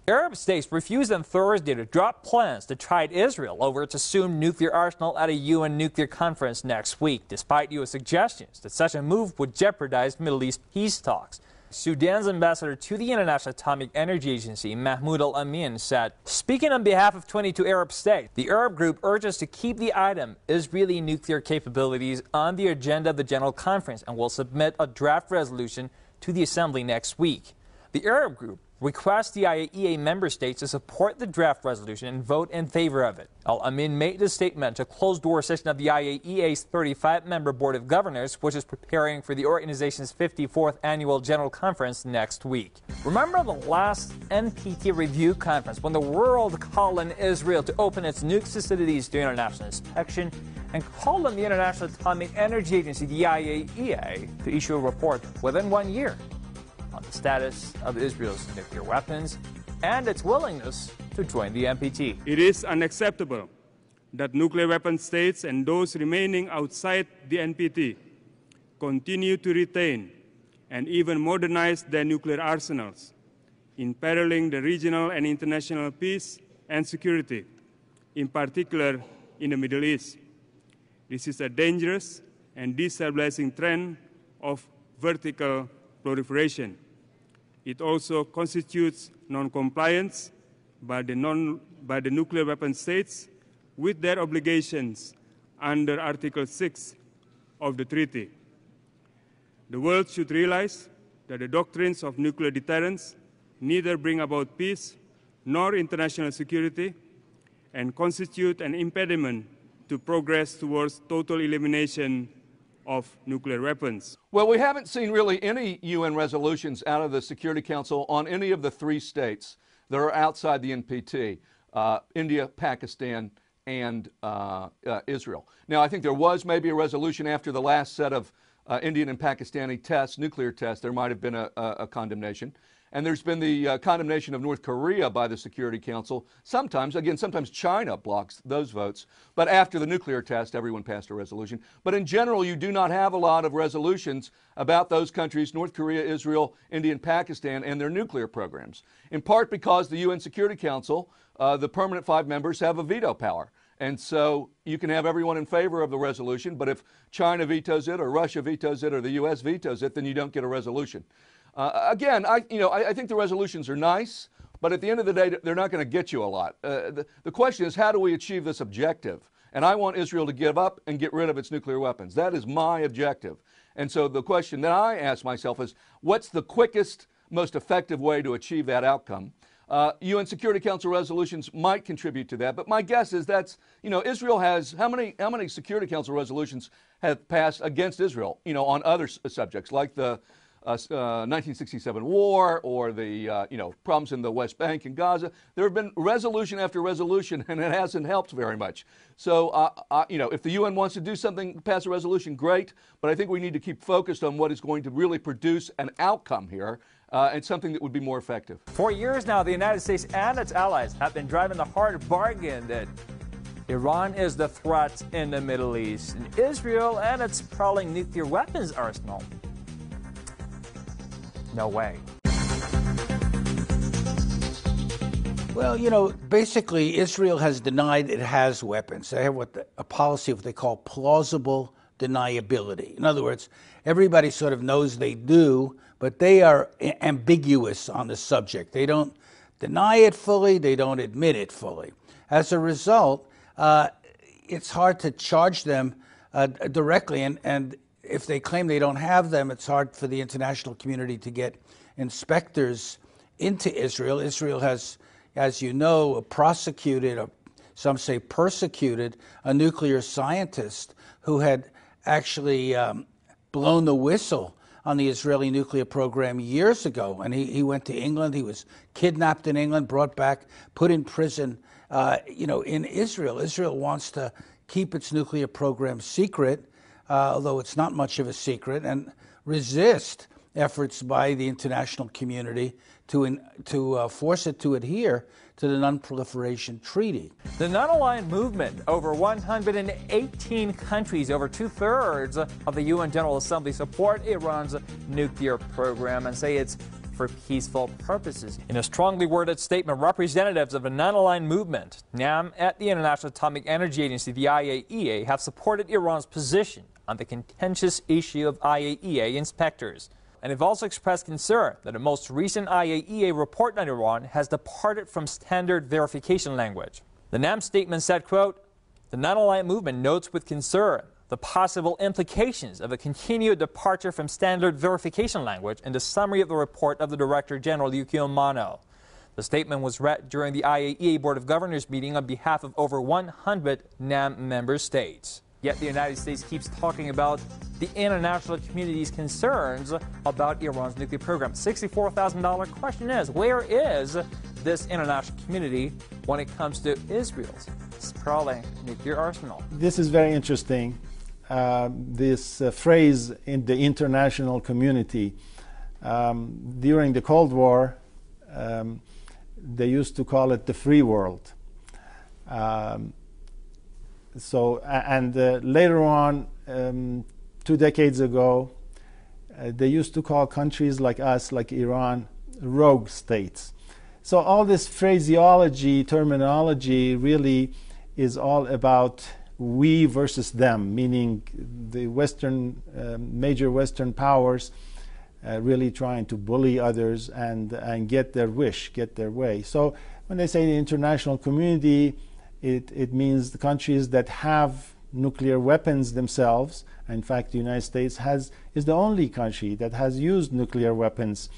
Arab states refused on Thursday to drop plans to tide Israel over its assumed nuclear arsenal at a UN nuclear conference next week, despite U.S. suggestions that such a move would jeopardize Middle East peace talks. Sudan's ambassador to the International Atomic Energy Agency, Mahmoud Al-Amin, said, speaking on behalf of 22 Arab states, the Arab group urges to keep the item Israeli nuclear capabilities on the agenda of the General Conference and will submit a draft resolution to the Assembly next week. The Arab group requests the IAEA member states to support the draft resolution and vote in favor of it. Al-Amin made the statement to a closed-door session of the IAEA's 35-member Board of Governors, which is preparing for the organization's 54th annual General Conference next week. Remember the last NPT review conference when the world called on Israel to open its nuke facilities to international inspection and called on the International Atomic Energy Agency, the IAEA, to issue a report within 1 year on the status of Israel's nuclear weapons and its willingness to join the NPT. It is unacceptable that nuclear weapon states and those remaining outside the NPT continue to retain and even modernize their nuclear arsenals, imperiling the regional and international peace and security, in particular in the Middle East. This is a dangerous and destabilizing trend of vertical proliferation. It also constitutes non-compliance by the nuclear weapon states with their obligations under Article 6 of the treaty. The world should realize that the doctrines of nuclear deterrence neither bring about peace nor international security and constitute an impediment to progress towards total elimination of nuclear weapons. Well, we haven't seen really any UN resolutions out of the Security Council on any of the 3 states that are outside the NPT, India, Pakistan, and Israel. Now, I think there was maybe a resolution after the last set of Indian and Pakistani tests, nuclear tests. There might have been a condemnation. And there's been the condemnation of North Korea by the Security Council. Sometimes China blocks those votes. But after the nuclear test, everyone passed a resolution. But in general, you do not have a lot of resolutions about those countries, North Korea, Israel, India, and Pakistan, and their nuclear programs. In part because the UN Security Council, the permanent 5 members, have a veto power. And so you can have everyone in favor of the resolution, but if China vetoes it or Russia vetoes it or the U.S. vetoes it, then you don't get a resolution. Again, I think the resolutions are nice, but at the end of the day, they're not going to get you a lot. The question is, how do we achieve this objective? And I want Israel to give up and get rid of its nuclear weapons. That is my objective. And so the question that I ask myself is, what's the quickest, most effective way to achieve that outcome? UN Security Council resolutions might contribute to that, but my guess is that's, Israel has, how many Security Council resolutions have passed against Israel, on other subjects like the 1967 war or the problems in the West Bank and Gaza. There have been resolution after resolution, and it hasn't helped very much. So, if the UN wants to do something, pass a resolution, great. But I think we need to keep focused on what is going to really produce an outcome here, and something that would be more effective. For years now, the United States and its allies have been driving the hard bargain that Iran is the threat in the Middle East, and Israel and its sprawling nuclear weapons arsenal. No way. Well, basically, Israel has denied it has weapons. They have a policy of what they call plausible deniability. In other words, everybody sort of knows they do, but they are ambiguous on the subject. They don't deny it fully. They don't admit it fully. As a result, it's hard to charge them directly, and if they claim they don't have them, it's hard for the international community to get inspectors into Israel. Israel has, as you know, prosecuted, or some say persecuted, a nuclear scientist who had actually blown the whistle on the Israeli nuclear program years ago. And he went to England. He was kidnapped in England, brought back, put in prison, in Israel. Israel wants to keep its nuclear program secret, although it's not much of a secret, and resist efforts by the international community to force it to adhere to the Non-Proliferation Treaty. The non-aligned movement, over 118 countries, over 2/3 of the UN General Assembly, support Iran's nuclear program and say it's for peaceful purposes. In a strongly worded statement, representatives of the non-aligned movement, NAM, at the International Atomic Energy Agency, the IAEA, have supported Iran's position on the contentious issue of IAEA inspectors. And have also expressed concern that the most recent IAEA report on Iran has departed from standard verification language. The NAM statement said, quote, "The non-aligned movement notes with concern the possible implications of a continued departure from standard verification language in the summary of the report of the Director General Yukio Amano." The statement was read during the IAEA Board of Governors meeting on behalf of over 100 NAM member states. Yet the United States keeps talking about the international community's concerns about Iran's nuclear program. $64,000 question is, where is this international community when it comes to Israel's sprawling nuclear arsenal? This is very interesting. This phrase in the international community. During the Cold War, they used to call it the free world. Later on, 2 decades ago, they used to call countries like us, like Iran, rogue states. So all this phraseology, terminology really is all about we versus them, meaning the major Western powers really trying to bully others and get their wish, get their way. So when they say the international community, it means the countries that have nuclear weapons themselves. In fact, the United States is the only country that has used nuclear weapons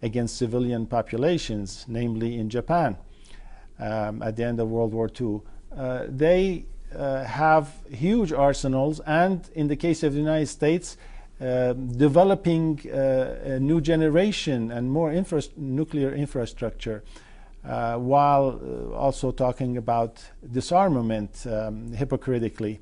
against civilian populations, namely in Japan at the end of World War II. They have huge arsenals, and in the case of the United States, developing a new generation and more nuclear infrastructure, while also talking about disarmament hypocritically,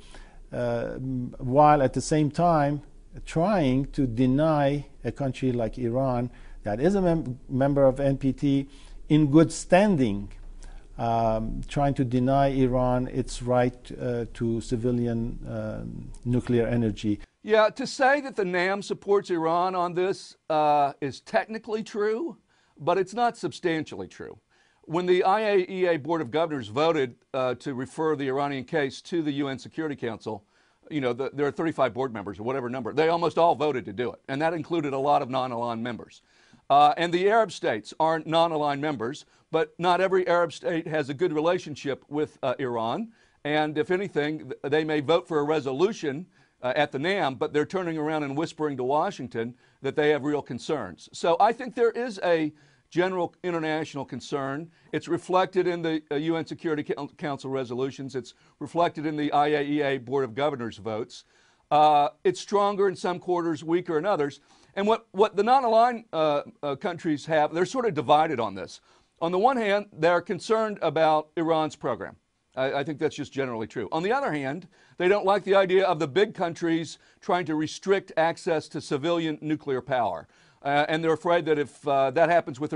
while at the same time trying to deny a country like Iran that is a member of NPT in good standing, trying to deny Iran its right to civilian nuclear energy. Yeah, to say that the NAM supports Iran on this is technically true, but it's not substantially true. When the IAEA Board of Governors voted to refer the Iranian case to the UN Security Council, you know, there are 35 board members or whatever number. They almost all voted to do it, and that included a lot of non-aligned members. And the Arab states aren't non-aligned members, but not every Arab state has a good relationship with Iran. And if anything, they may vote for a resolution at the NAM, but they're turning around and whispering to Washington that they have real concerns. So I think there is a general international concern. It's reflected in the UN Security Council resolutions. It's reflected in the IAEA Board of Governors votes. It's stronger in some quarters, weaker in others. And what the non-aligned countries have, they're sort of divided on this. On the one hand, they're concerned about Iran's program. I think that's just generally true. On the other hand, they don't like the idea of the big countries trying to restrict access to civilian nuclear power. And they're afraid that if that happens with